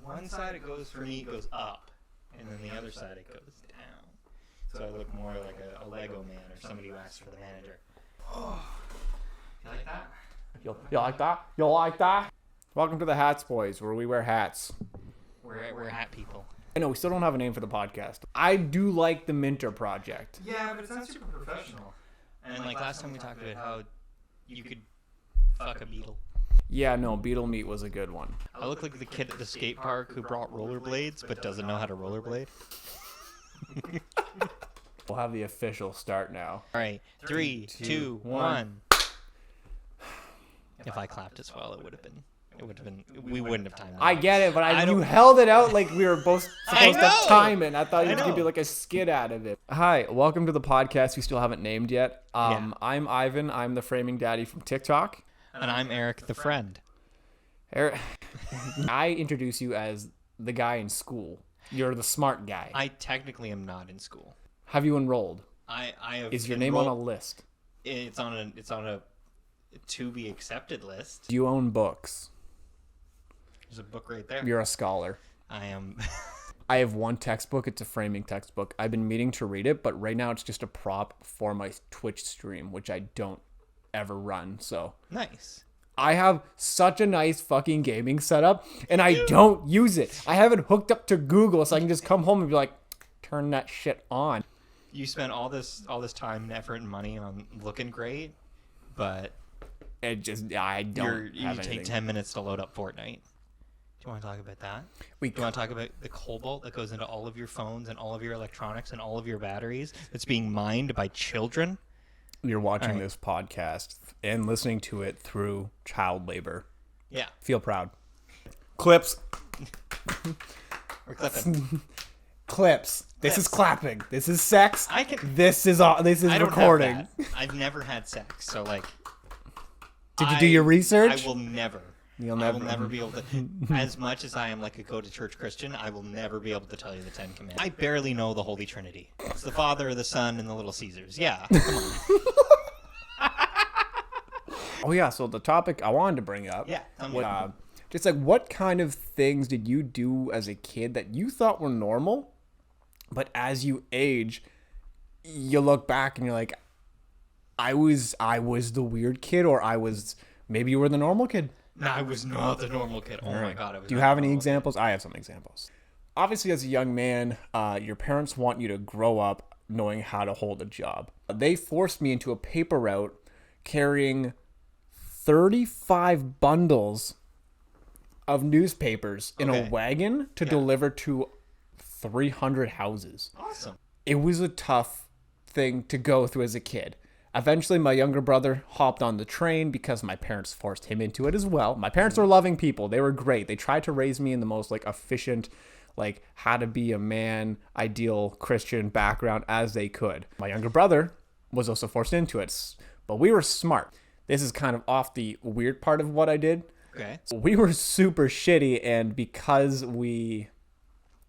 one side it goes, for me, it goes up, and then the other side it goes down. So I look more like a Lego man or somebody who asks for the manager. Oh, you like that? You like that? You like that? Welcome to the Hats Boys, where we wear hats. We're hat people. I know, we still don't have a name for the podcast. I do like the Minter Project. Yeah, but it's not super professional. And like last time we talked about how you could fuck a beetle. Yeah, no, Beetle Meat was a good one. I look like the kid at the skate park who brought rollerblades but doesn't know how to rollerblade. We'll have the official start now. All right, 3, 2, 1. If I clapped as well, it would have been. We wouldn't have timed that. I get it, but you held it out like we were both supposed to time it. I thought you were going to be like a skit out of it. Hi, welcome to the podcast we still haven't named yet. I'm Ivan. I'm the framing daddy from TikTok. And I'm Eric, the friend. Eric, I introduce you as the guy in school. You're the smart guy. I technically am not in school. Have you enrolled? I have. Is your name on a list? It's on a to be accepted list. Do you own books? There's a book right there. You're a scholar. I am. I have one textbook. It's a framing textbook. I've been meaning to read it, but right now it's just a prop for my Twitch stream, which I don't ever run. So nice. I have such a nice fucking gaming setup, and I don't use it. I have it hooked up to Google, so I can just come home and be like, turn that shit on. You spent all this time and effort and money on looking great, but it just I don't. You take 10 minutes to load up Fortnite. Do you want to talk about that? Do you want to talk about the cobalt that goes into all of your phones and all of your electronics and all of your batteries that's being mined by children? You're watching this podcast and listening to it through child labor. Yeah. Feel proud. Clips. We're clipping. Clips. This is clapping. This is sex. This is recording. recording. I've never had sex, so like. Did you do your research? I will never. I will never be able to. As much as I am like a go-to-church Christian, I will never be able to tell you the 10 Commandments. I barely know the Holy Trinity. It's the Father, the Son, and the Little Caesars. Yeah. Come on. Oh yeah. So the topic I wanted to bring up. Yeah. Just like, what kind of things did you do as a kid that you thought were normal, but as you age, you look back and you're like, I was the weird kid, or maybe you were the normal kid. No, I was not the normal kid. Oh my God. Do you have any examples? I have some examples. Obviously, as a young man, your parents want you to grow up knowing how to hold a job. They forced me into a paper route carrying 35 bundles of newspapers in a wagon to deliver to 300 houses. Awesome. It was a tough thing to go through as a kid. Eventually, my younger brother hopped on the train because my parents forced him into it as well. My parents are loving people. They were great. They tried to raise me in the most efficient, how to be a man, ideal Christian background as they could. My younger brother was also forced into it, but we were smart. This is kind of off the weird part of what I did. Okay. We were super shitty, and because we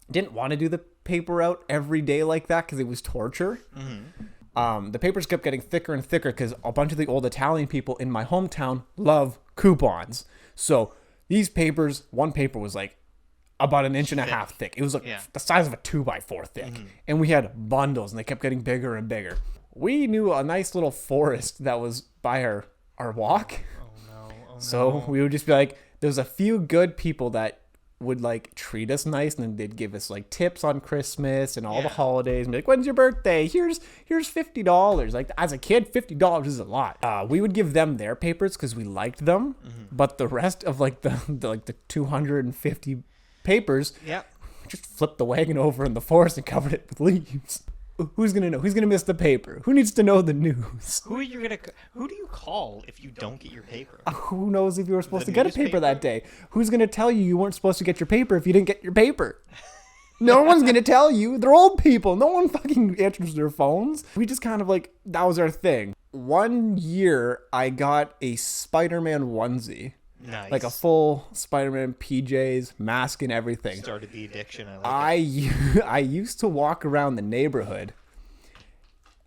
didn't want to do the paper out every day like that because it was torture. Mm-hmm. The papers kept getting thicker and thicker because a bunch of the old Italian people in my hometown love coupons. So these papers, one paper was about an inch and a half thick. It was the size of a 2x4 thick. Mm-hmm. And we had bundles, and they kept getting bigger and bigger. We knew a nice little forest that was by our walk. Oh no. So we would just be there's a few good people that would treat us nice, and then they'd give us tips on Christmas and all the holidays and be like, when's your birthday? Here's $50. As a kid, $50 is a lot. We would give them their papers because we liked them, but the rest of the 250 papers, just flipped the wagon over in the forest and covered it with leaves. Who's gonna know? Who's gonna miss the paper? Who needs to know the news? Who do you call if you don't get your paper? Who knows if you were supposed to get a paper that day? Who's gonna tell you weren't supposed to get your paper if you didn't get your paper? No one's gonna tell you. They're old people. No one fucking answers their phones. We just kind of that was our thing. One year I got a Spider-Man onesie. Nice. A full Spider-Man PJs, mask and everything. Started the addiction. I used to walk around the neighborhood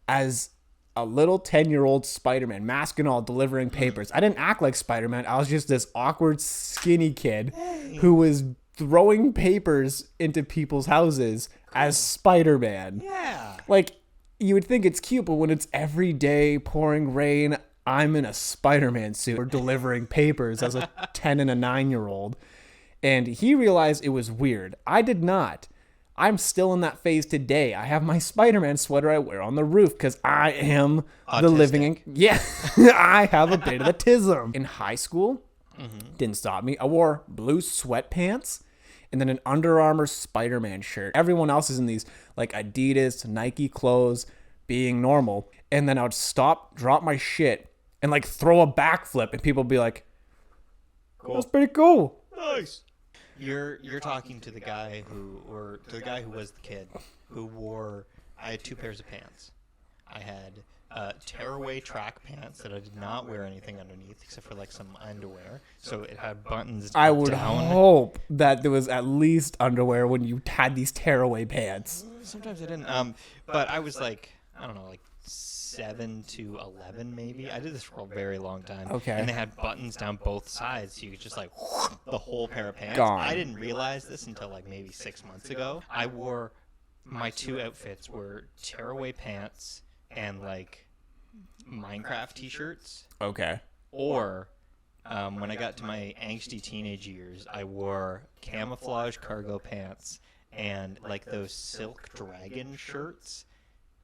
as a little 10-year-old Spider-Man, mask and all, delivering papers. I didn't act like Spider-Man. I was just this awkward, skinny kid who was throwing papers into people's houses as Spider-Man. Yeah. Like, you would think it's cute, but when it's every day pouring rain, I'm in a Spider-Man suit or delivering papers as a 10 and a 9-year-old. And he realized it was weird. I did not. I'm still in that phase today. I have my Spider-Man sweater I wear on the roof because I am the living... Yeah, I have a bit of autism. In high school, didn't stop me. I wore blue sweatpants and then an Under Armour Spider-Man shirt. Everyone else is in these like Adidas, Nike clothes, being normal. And then I would stop, drop my shit, and like throw a backflip, and people would be like, cool. That's pretty cool. Nice. You're talking to the guy who was the kid who wore. I had 2 pairs of pants. I had tearaway track pants that I did not wear anything underneath except for like some underwear. So it had buttons. I would hope that there was at least underwear when you had these tearaway pants. Sometimes I didn't. But I was like, I don't know, like 7 to 11 maybe. I did this for a very long time. Okay. And they had buttons down both sides, so you could just like the whole pair of pants. Gone. I didn't realize this until like maybe 6 months ago. I wore my 2 outfits were tearaway pants and like Minecraft t-shirts. Okay. Or when I got to my angsty teenage years, I wore camouflage cargo pants and like those silk dragon shirts,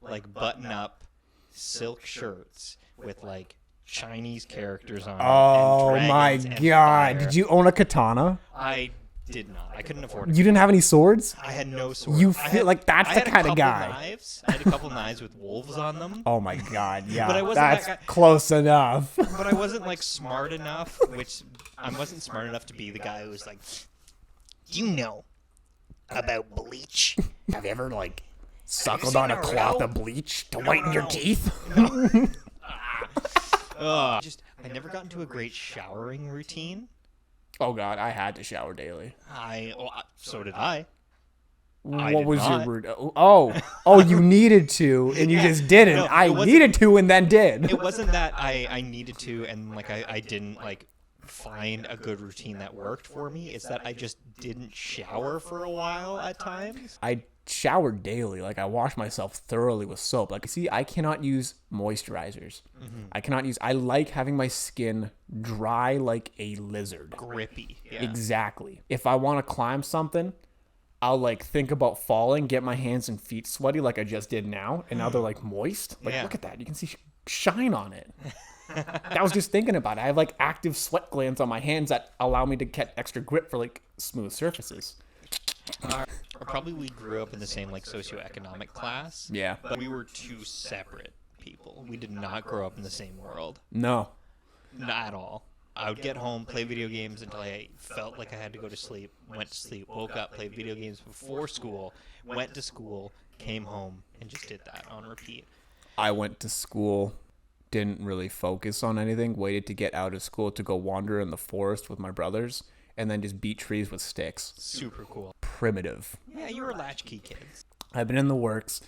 like button up silk shirts with like Chinese characters on. Oh and my dragons god! and fire. Did you own a katana? I did not. I couldn't afford it. You didn't have any swords? I had no swords. You feel like that's the kind of guy. I had a couple knives with wolves on them. Oh my god! Yeah, But I wasn't that's that guy. close enough. But I wasn't like smart enough, which I wasn't smart enough to be the guy who was like, you know about bleach. Have you ever like suckled on a cloth of bleach to whiten your teeth? I never got into a great showering routine. Oh god, I had to shower daily. So did I. What was your routine? Oh, you needed to, and you just didn't. No, I needed to, and then did. It wasn't that I needed to, and like I didn't like find a good routine that worked for me. It's that I just didn't shower for a while at times. I showered daily. Like I wash myself thoroughly with soap. Like see, I cannot use moisturizers. I like having my skin dry like a lizard. Grippy. Yeah. Exactly. If I want to climb something, I'll like think about falling, get my hands and feet sweaty like I just did now, and now they're like moist. Like look at that. You can see shine on it. I was just thinking about it. I have like active sweat glands on my hands that allow me to get extra grip for like smooth surfaces. Probably we grew up in the same like socioeconomic class. Yeah. But we were 2 separate people. We did not grow up in the same world. No. Not at all. I would get home, play video games until I felt like I had to go to sleep, went to sleep, woke up, played video games before school, went to school, came home, and just did that on repeat. I went to school, didn't really focus on anything, waited to get out of school to go wander in the forest with my brothers, and then just beat trees with sticks. Super cool. Primitive. Yeah, you were latchkey kids. I've been in the works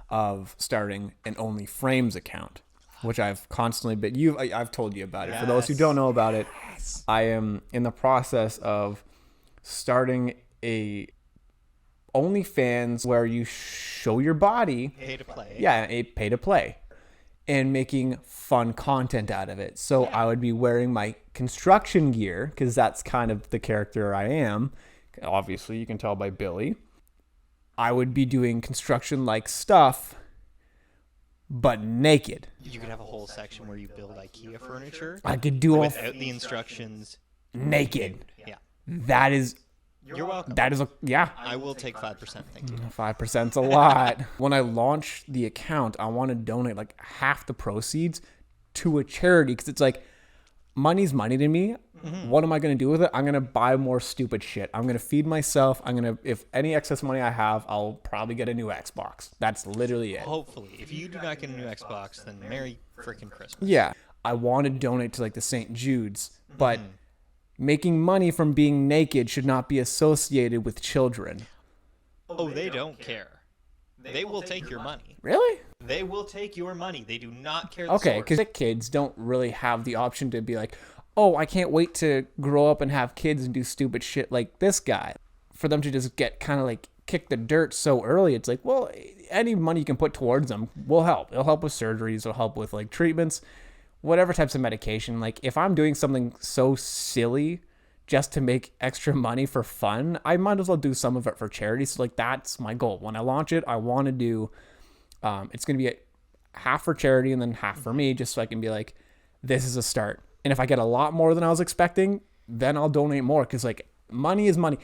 of starting an OnlyFrames account, which I've constantly been. I've told you about it. For those who don't know about it, I am in the process of starting a OnlyFans where you show your body. Pay to play. Yeah, a pay to play. And making fun content out of it. So I would be wearing my construction gear, because that's kind of the character I am. Obviously, you can tell by Billy. I would be doing construction-like stuff, but naked. You could have a whole section where you build IKEA furniture. I could do all without the instructions. naked. Yeah. That is... You're welcome. That is I will take 5%. Thank you. 5%'s a lot. When I launch the account, I want to donate like half the proceeds to a charity, because it's like, money's money to me. What am I going to do with it? I'm going to buy more stupid shit. I'm going to feed myself. If any excess money I have, I'll probably get a new Xbox. That's literally it. Hopefully. If you do not get a new Xbox, then Merry freaking Christmas. Yeah. I want to donate to like the St. Jude's, but making money from being naked should not be associated with children. Oh, they don't care. They will take your money. Really? They will take your money. They do not care. Okay, because kids don't really have the option to be like, oh, I can't wait to grow up and have kids and do stupid shit like this guy. for them to just get kind of like kick the dirt so early. It's like, well, any money you can put towards them will help. It'll help with surgeries. It'll help with like treatments, whatever types of medication. Like if I'm doing something so silly just to make extra money for fun, I might as well do some of it for charity. So like that's my goal. When I launch it, I want to do, it's going to be half for charity and then half for me, just so I can be like, this is a start. And if I get a lot more than I was expecting, then I'll donate more. Cause like money is money.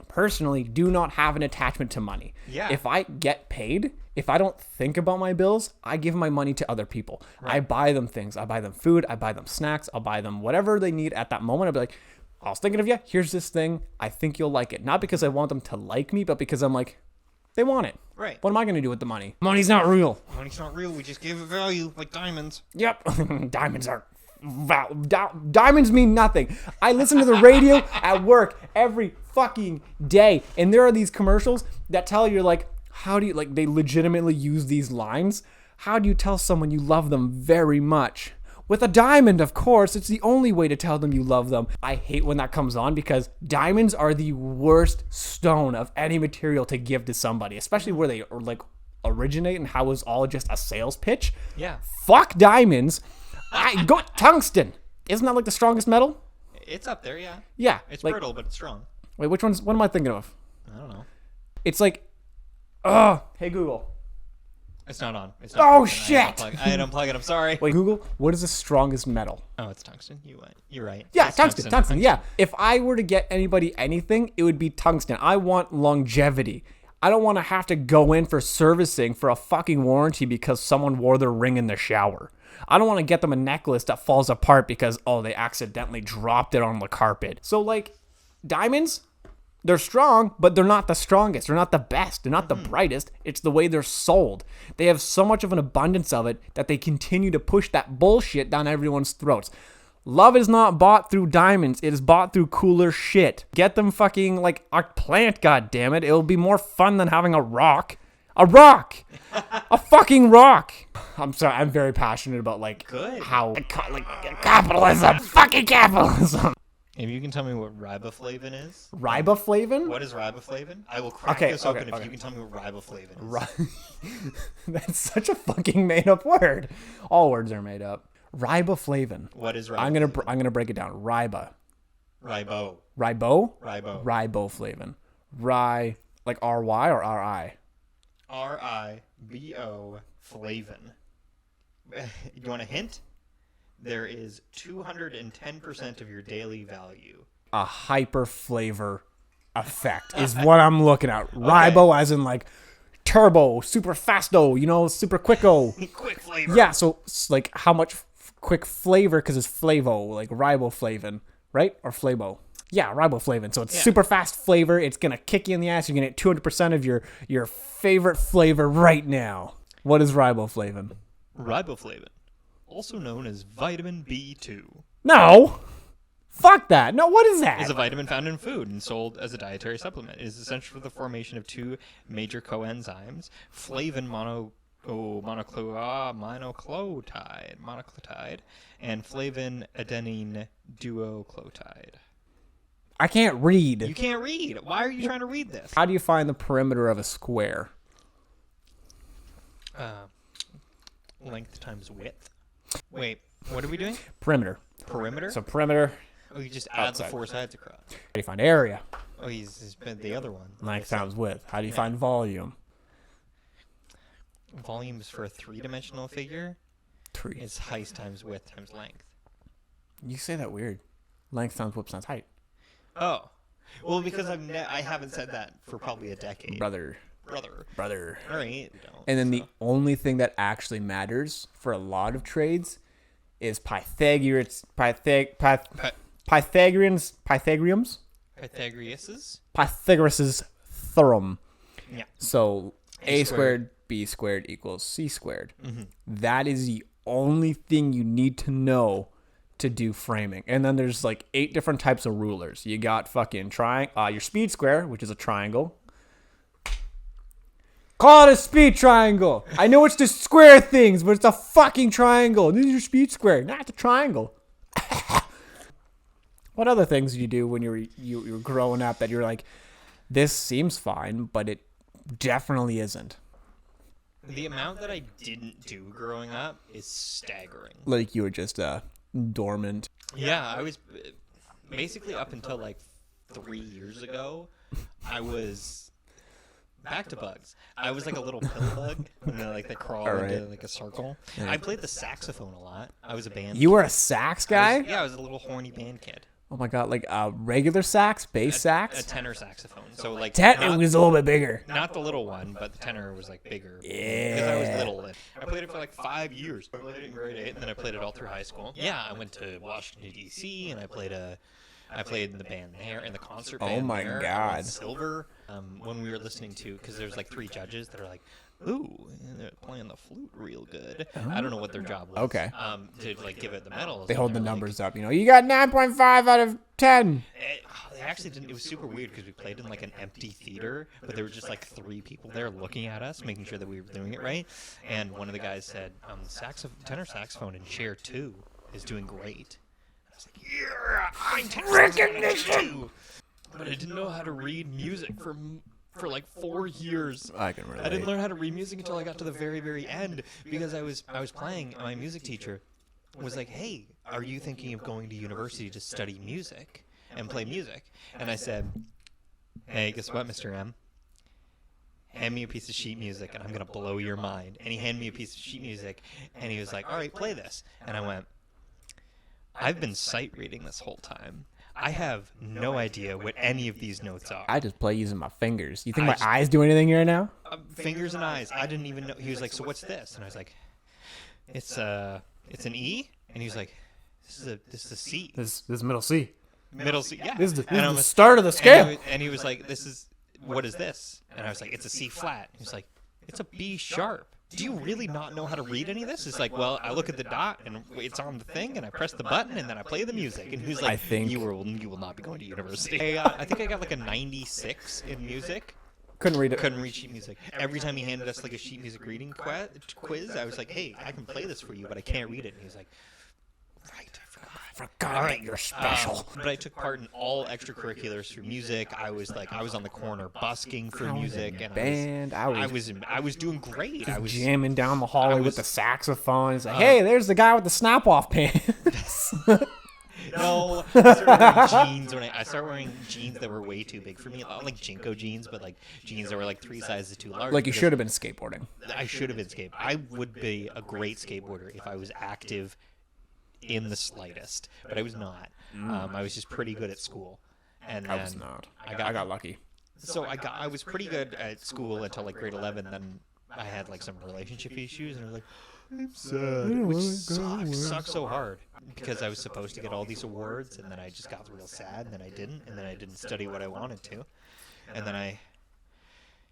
Personally, do not have an attachment to money. Yeah. If I get paid, if I don't think about my bills, I give my money to other people. Right. I buy them things. I buy them food. I buy them snacks. I'll buy them whatever they need at that moment. I'll be like, I was thinking of you. Here's this thing. I think you'll like it. Not because I want them to like me, but because I'm like, they want it. Right. What am I going to do with the money? Money's not real. Money's not real. We just give it value like diamonds. Yep. Diamonds are... Diamonds mean nothing. I listen to the radio at work every fucking day, and there are these commercials that tell you like, how do you like? They legitimately use these lines. How do you tell someone you love them very much? With a diamond, of course. It's the only way to tell them you love them. I hate when that comes on because diamonds are the worst stone of any material to give to somebody, especially where they like originate and how it was all just a sales pitch. Yeah. Fuck diamonds. I go tungsten. Isn't that like the strongest metal? It's up there, yeah. Yeah. It's like, brittle, but it's strong. Wait, which one's? What am I thinking of? I don't know. It's like, hey Google. It's not on. It's not Oh working. shit! I had to unplug it. I'm sorry. Wait, Google. What is the strongest metal? Oh, it's tungsten. You're right. Yeah, It's tungsten. Yeah. If I were to get anybody anything, it would be tungsten. I want longevity. I don't want to have to go in for servicing for a fucking warranty because someone wore their ring in the shower. I don't want to get them a necklace that falls apart because, oh, they accidentally dropped it on the carpet. So, like, diamonds, they're strong, but they're not the strongest. They're not the best. They're not the brightest. It's the way they're sold. They have so much of an abundance of it that they continue to push that bullshit down everyone's throats. Love is not bought through diamonds. It is bought through cooler shit. Get them fucking, like, a plant, goddammit. It'll be more fun than having a rock. A rock! A fucking rock! I'm sorry, I'm very passionate about, like, Good. how, like, capitalism! Fucking capitalism! If you can tell me what riboflavin is. Riboflavin? What is riboflavin? I will crack Okay, this open okay. if you can tell me what riboflavin is. That's such a fucking made-up word. All words are made up. Riboflavin. What is riboflavin? I'm gonna break it down. Ribo. Ribo? Ribo. Riboflavin. Like R-Y or R-I? R-I-B-O flavin. You want a hint? There is 210% of your daily value. A hyper flavor effect is what I'm looking at. Ribo as in like turbo, super fasto, super quicko. Quick flavor. Yeah, so it's like how much quick flavor, because it's flavo, like riboflavin, right? Or flavo. Yeah, riboflavin. So it's super fast flavor. It's going to kick you in the ass. You're going to get 200% of your favorite flavor right now. What is riboflavin? Riboflavin, also known as vitamin B2. No. Fuck that. No, what is that? Is a vitamin found in food and sold as a dietary supplement. It is essential for the formation of two major coenzymes, flavin monoclotide, and flavin adenine duoclotide. I can't read. You can't read. Why are you trying to read this? How do you find the perimeter of a square? Length times width. Wait, what are we doing? Perimeter. Perimeter? So perimeter. Oh, you just add outside. the four sides across. How do you find area? Oh, he's been the other one. Length times width. How do you find volume? Volume is for a three-dimensional figure. Three. It's height times width times length. You say that weird. Length times width times height. Oh. Well, because I haven't said that for probably a decade. Brother. All right. And then the only thing that actually matters for a lot of trades is Pythagorean's theorem. Yeah. So a squared b squared equals c squared. Mm-hmm. That is the only thing you need to know to do framing. And then there's like 8 different types of rulers. You got fucking your speed square, which is a triangle. Call it a speed triangle. I know it's the square things, but it's a fucking triangle. This is your speed square. Nah, it's a triangle. What other things did you do when you were growing up that you're like, this seems fine, but it definitely isn't. The amount that I didn't do growing up is staggering. Like you were just dormant. Yeah, I was basically up until like 3 years ago. I was back to bugs. I was like a little pill bug, like that crawl into like a circle. I played the saxophone a lot. I was a band. You were a sax guy? I was a little horny band kid. Oh my god, like a regular sax, bass sax? A tenor saxophone. So like It was a little bit bigger. Not the little one, but the tenor was like bigger. Yeah. Because I was little. I played it for like 5 years. I played it in grade 8, and then I played it all through high school. Yeah, I went to Washington D.C. and I played in the band there, in the concert band. Oh my there. god. Silver. When we were listening to, because there's like 3 judges that are like, ooh, they're playing the flute real good. I don't know what their job was. Okay. To like give it the medals. They hold the numbers up, you got 9.5 out of 10. They actually didn't. It was super weird because we played in like an empty theater, but there were just like 3 people there looking at us, making sure that we were doing it right. And one of the guys said, tenor saxophone in chair 2 is doing great. And I was like, yeah, I'm tenor saxophone too. But I didn't know how to read music for like 4 years. I can relate. I didn't learn how to read music until I got to the very, very end because I was playing. My music teacher was like, "Hey, are you thinking of going to university to study music and play music?" And I said, "Hey, guess what, Mr. M? Hand me a piece of sheet music and I'm gonna blow your mind." And he handed me a piece of sheet music and he was like, "All right, play this." And I went, "I've been sight reading this whole time. I have no idea what any of these notes are." I just play using my fingers. You think my eyes do anything here now? Fingers and eyes. I didn't even know. He was like, "So what's this?" And I was like, "It's an E." And he was like, "This is a C." This is middle C. Middle C. Yeah. This is the start of the scale. And he was like, "What is this?" And I was like, "It's a C flat." He was like, "It's a B sharp. Do you really not know how to read any of this?" It's like, "Well, I look at the dot and it's on the thing and I press the button and then I play the music." And he was like, I think you will not be going to university." I think I got like a 96 in music. Couldn't read it. Couldn't read sheet music. Every time he handed us like a sheet music reading quiz, I was like, "Hey, I can play this for you, but I can't read it." And he was like, "Right, I forgot that you're special. But I took part in all extracurriculars through music. I was on the corner busking for music, and I was doing great. I was jamming down the hallway with the saxophone. It's like, hey, there's the guy with the snap-off pants. No, I started wearing jeans that were way too big for me. Not like Jinko jeans, but like jeans that were like 3 sizes too large. Like you should have been skateboarding. I should have been skateboarding. I would be a great skateboarder if I was active in the slightest, but I was not. I was just pretty good at school, and then I was not. I got lucky. So I was pretty good at school until like grade 11. Then I had like some relationship issues, and I was like, "I'm sad," which sucks so hard because I was supposed to get all these awards, and then I just got real sad, and then I didn't, and then I didn't study what I wanted to, and then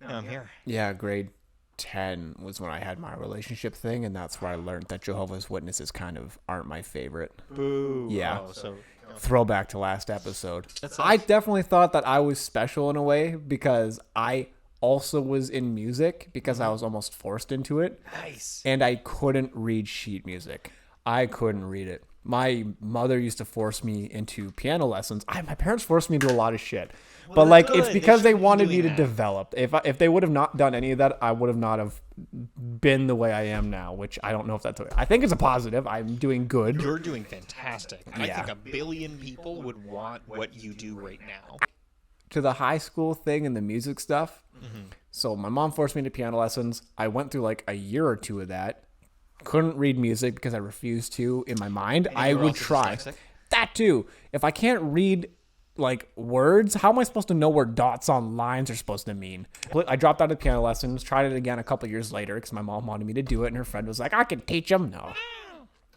now I'm here. Yeah, grade 10 was when I had my relationship thing, and that's where I learned that Jehovah's Witnesses kind of aren't my favorite. Boo. Yeah. Oh, throwback to last episode. I definitely thought that I was special in a way because I also was in music because I was almost forced into it. Nice. And I couldn't read sheet music. I couldn't read it. My mother used to force me into piano lessons. My parents forced me into a lot of shit. But like, it's because they wanted me to develop. If they would have not done any of that, I would have not have been the way I am now, which I don't know if that's I think it's a positive. I'm doing good. You're doing fantastic. I think 1 billion people would want what you do right now. To the high school thing and the music stuff. Mm-hmm. So my mom forced me into piano lessons. I went through like a year or 2 of that. Couldn't read music because I refused to. In my mind, I would try. Dyslexic? That too. If I can't read like words, how am I supposed to know where dots on lines are supposed to mean? I dropped out of piano lessons, tried it again a couple years later because my mom wanted me to do it, and her friend was like, "I can teach them." No,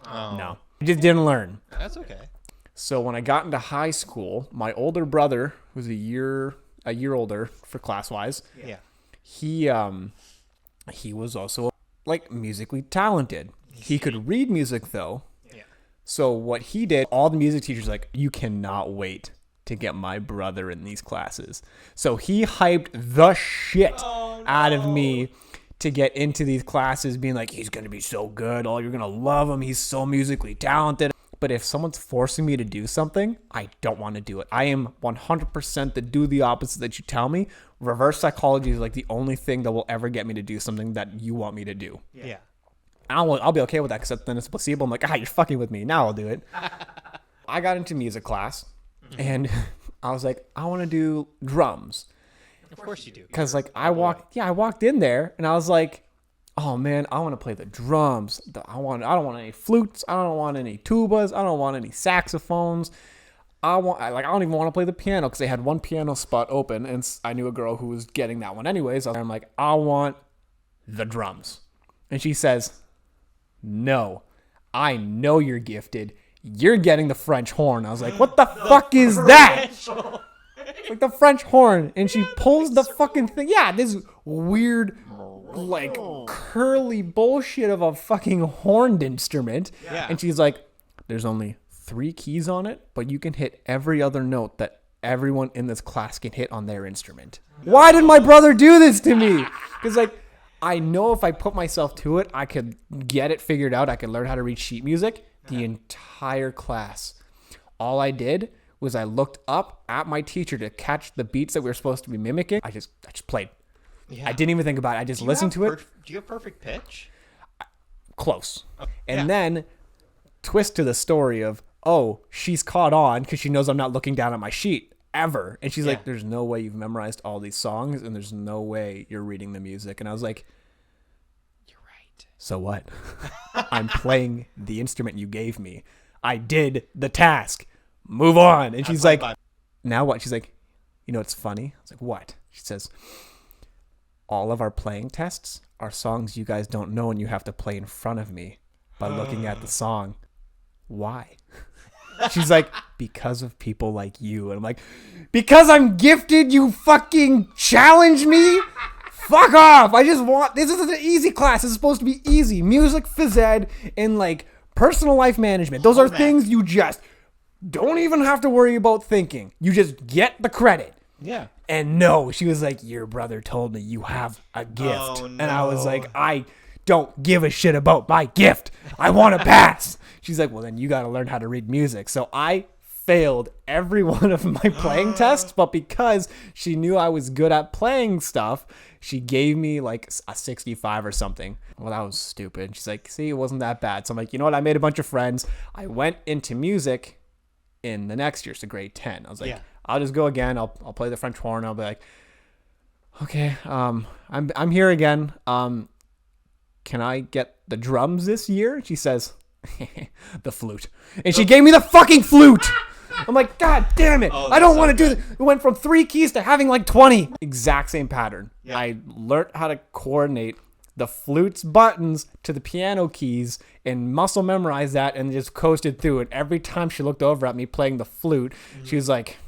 I just didn't learn. That's okay. So when I got into high school, my older brother, who's a year older for class wise, he was also like musically talented. He could read music though. Yeah. So what he did, all the music teachers were like, "You cannot wait to get my brother in these classes." So he hyped the shit out of me to get into these classes, being like, "He's going to be so good. Oh, you're going to love him. He's so musically talented." But if someone's forcing me to do something, I don't want to do it. I am 100% to do the opposite that you tell me. Reverse psychology is like the only thing that will ever get me to do something that you want me to do. Yeah. I'll be okay with that, because then it's placebo. I'm like, you're fucking with me. Now I'll do it. I got into music class, and I was like, I want to do drums. Of course you do. Because like I walked in there, and I was like, oh man, I want to play the drums. I don't want any flutes. I don't want any tubas. I don't want any saxophones. I don't even want to play the piano, because they had one piano spot open, and I knew a girl who was getting that one anyways. I'm like, I want the drums. And she says, no, I know you're gifted. You're getting the French horn. I was like, what the fuck is that? Like the French horn. And she pulls the fucking thing. Yeah, this weird, like, curly bullshit of a fucking horned instrument. Yeah. And she's like, there's only 3 keys on it, but you can hit every other note that everyone in this class can hit on their instrument. Why did my brother do this to me? Because, like, I know if I put myself to it, I could get it figured out. I could learn how to read sheet music. The entire class, all I did was I looked up at my teacher to catch the beats that we were supposed to be mimicking. I just played. Yeah. I didn't even think about it. I just listened to it. Do you have perfect pitch? Close. And yeah. then twist to the story of, oh, she's caught on because she knows I'm not looking down at my sheet ever. And she's like, there's no way you've memorized all these songs, and there's no way you're reading the music. And I was like, you're right. So what? I'm playing the instrument you gave me. I did the task. Move on. And she's like, now what? She's like, you know what's funny? I was like, what? She says, all of our playing tests are songs you guys don't know, and you have to play in front of me by looking at the song. Why? She's like, because of people like you. And I'm like, because I'm gifted, you fucking challenge me? Fuck off. This is an easy class. This is supposed to be easy. Music, phys ed, and like personal life management. Those are things you just don't even have to worry about thinking. You just get the credit. Yeah. And no, she was like, your brother told me you have a gift. Oh, no. And I was like, I don't give a shit about my gift. I want to pass. She's like, well, then you got to learn how to read music. So I failed every one of my playing tests, but because she knew I was good at playing stuff, she gave me like a 65 or something. Well, that was stupid. She's like, see, it wasn't that bad. So I'm like, you know what? I made a bunch of friends. I went into music in the next year, so grade 10. I was like, I'll just go again. I'll play the French horn. I'll be like, okay, I'm here again. Can I get the drums this year? She says, the flute. And she gave me the fucking flute. I'm like, God damn it. I don't want to do this. It went from 3 keys to having like 20. Exact same pattern. Yeah. I learned how to coordinate the flute's buttons to the piano keys and muscle memorize that, and just coasted through it. Every time she looked over at me playing the flute, she was like,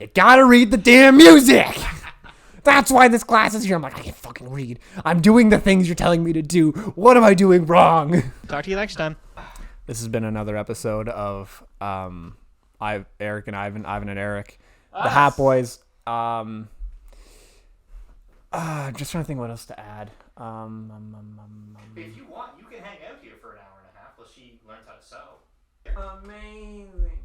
you gotta read the damn music. That's why this class is here. I'm like, I can't fucking read. I'm doing the things you're telling me to do. What am I doing wrong? Talk to you next time. This has been another episode of Eric and Ivan and Eric, the Hat Boys. Just trying to think what else to add. If you want, you can hang out here for an hour and a half while she learns how to sew. Amazing.